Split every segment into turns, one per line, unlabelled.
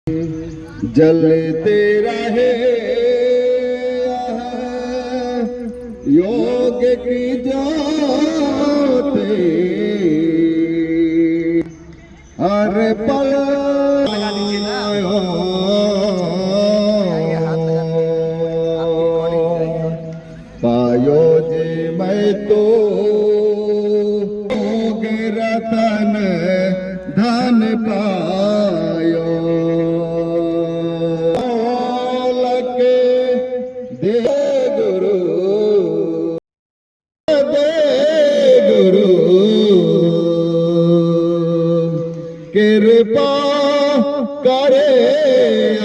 जलते रहे योग की ज्योति हर पल पायो जी मैं तो रतन धन पायो दे गुरु कृपा करे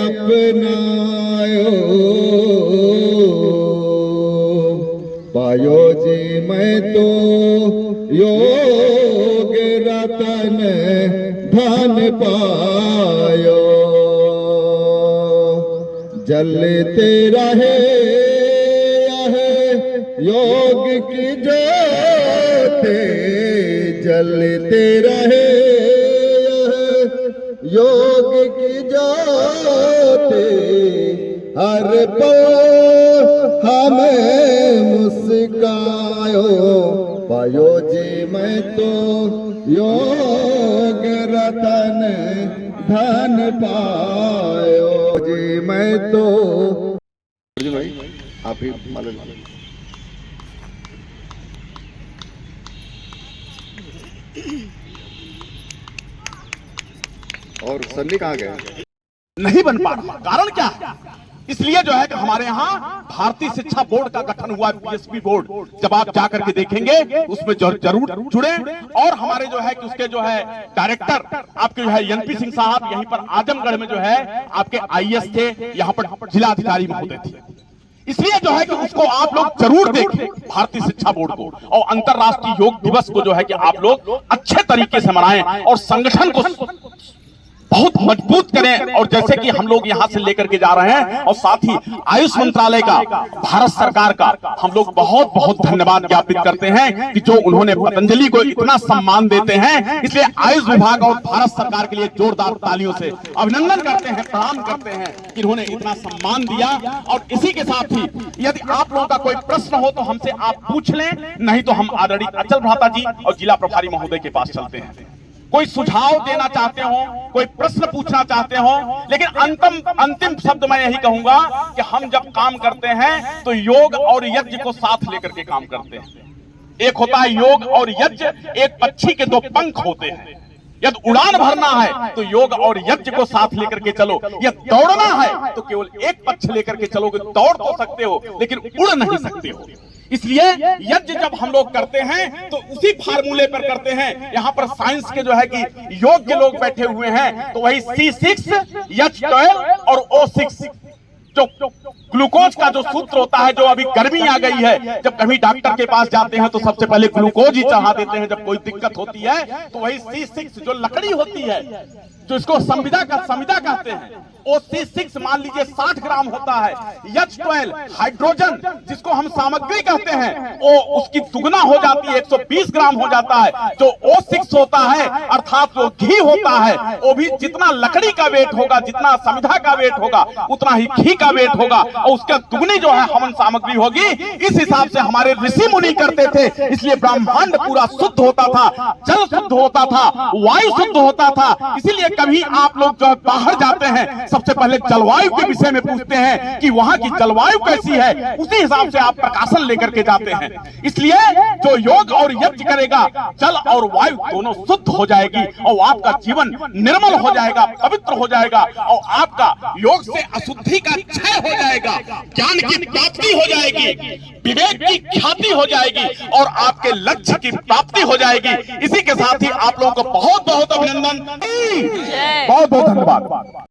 अपनायो पायो जी मैं तो योग रतन धन पायो जलते रहे योग की ज्योति जलते रहे योग की ज्योति हर पल हमें मुस्कायो पायो जी मैं तो योग रतन धन पायो जी मैं तो भाई आप ही मालूम और सन्नी कहाँ गए?
नहीं बन पा रहा। कारण क्या है? इसलिए जो है कि हमारे यहाँ भारतीय शिक्षा बोर्ड का गठन हुआ है, पीएसबी बोर्ड। जब आप जाकर के देखेंगे उसमें जरूर जुड़े। और हमारे जो है कि उसके जो है डायरेक्टर आपके जो है एनपी सिंह साहब यहीं पर आजमगढ़ में जो है आपके आईएएस थे, यहाँ पर जिला अधिकारी महोदय थे। इसलिए जो है कि उसको आप लोग जरूर देखें भारतीय शिक्षा बोर्ड को, और अंतरराष्ट्रीय योग दिवस को जो है कि आप लोग अच्छे तरीके से मनाएं और संगठन को बहुत मजबूत करें। और जैसे कि हम लोग यहाँ से लेकर के जा रहे हैं, और साथ ही आयुष मंत्रालय का, भारत सरकार का हम लोग बहुत बहुत धन्यवाद ज्ञापित करते हैं कि जो उन्होंने पतंजलि को इतना सम्मान देते हैं। इसलिए आयुष विभाग और भारत सरकार के लिए जोरदार तालियों से अभिनंदन करते हैं, प्रणाम करते हैं कि इन्होंने इतना सम्मान दिया। और इसी के साथ ही यदि आप लोगों का कोई प्रश्न हो तो हमसे आप पूछ लें, नहीं तो हम आदरणीय अचल भ्राता जी और जिला प्रभारी महोदय के पास चलते हैं। कोई सुझाव देना चाहते हो, कोई प्रश्न पूछना चाहते हो, लेकिन अंतिम शब्द मैं यही कहूंगा कि हम जब काम करते हैं तो योग और यज्ञ को साथ लेकर के काम करते हैं। एक होता है योग और यज्ञ, एक पक्षी के दो पंख होते हैं। यदि उड़ान भरना है तो योग और यज्ञ को साथ लेकर के चलो। यदि दौड़ना है तो केवल एक पक्ष लेकर के चलोगे, दौड़ तो सकते हो लेकिन उड़ नहीं सकते हो। इसलिए यज्ञ जब हम लोग करते हैं तो उसी फार्मूले पर करते हैं। यहाँ पर साइंस के जो है कि योग्य लोग बैठे हुए हैं, तो वही C6 H12 और O6 जो ग्लूकोज का जो सूत्र होता है, जो अभी गर्मी आ गई है, जब कभी डॉक्टर के पास जाते हैं तो सबसे पहले ग्लूकोज ही चढ़ा देते हैं जब कोई दिक्कत होती है। तो वही C6 जो लकड़ी होती है, जो इसको संविदा कहते हैं, वो C6 मान लीजिए 60 ग्राम होता है। H12 हाइड्रोजन जिसको हम सामग्री कहते हैं, वो उसकी दुगना हो जाती है, 120 ग्राम हो जाता है। जो O6 होता है अर्थात जो घी होता है, वो भी जितना लकड़ी का वेट होगा, जितना संविदा का वेट होगा, उतना ही घी का वेट होगा, और उसका दुगनी जो है हवन सामग्री होगी। इस हिसाब से हमारे ऋषि मुनि करते थे। इसलिए ब्रह्मांड पूरा शुद्ध होता था, जल शुद्ध होता था, वायु शुद्ध होता था। इसीलिए कभी आप लोग जो बाहर जाते हैं सबसे पहले जलवायु के विषय में पूछते हैं कि वहां की जलवायु कैसी है, उसी हिसाब से आप प्रकाशन लेकर के जाते हैं। इसलिए जो योग और यज्ञ करेगा, जल और वायु दोनों शुद्ध हो जाएगी और आपका जीवन निर्मल हो जाएगा, पवित्र हो जाएगा, और आपका योग से अशुद्धि का क्षय हो जाएगा, ज्ञान की प्राप्ति हो जाएगी, विवेक की ख्याति हो जाएगी, और आपके लक्ष्य की प्राप्ति हो जाएगी। इसी के साथ ही आप लोगों को बहुत बहुत अभिनंदन, बहुत बहुत धन्यवाद।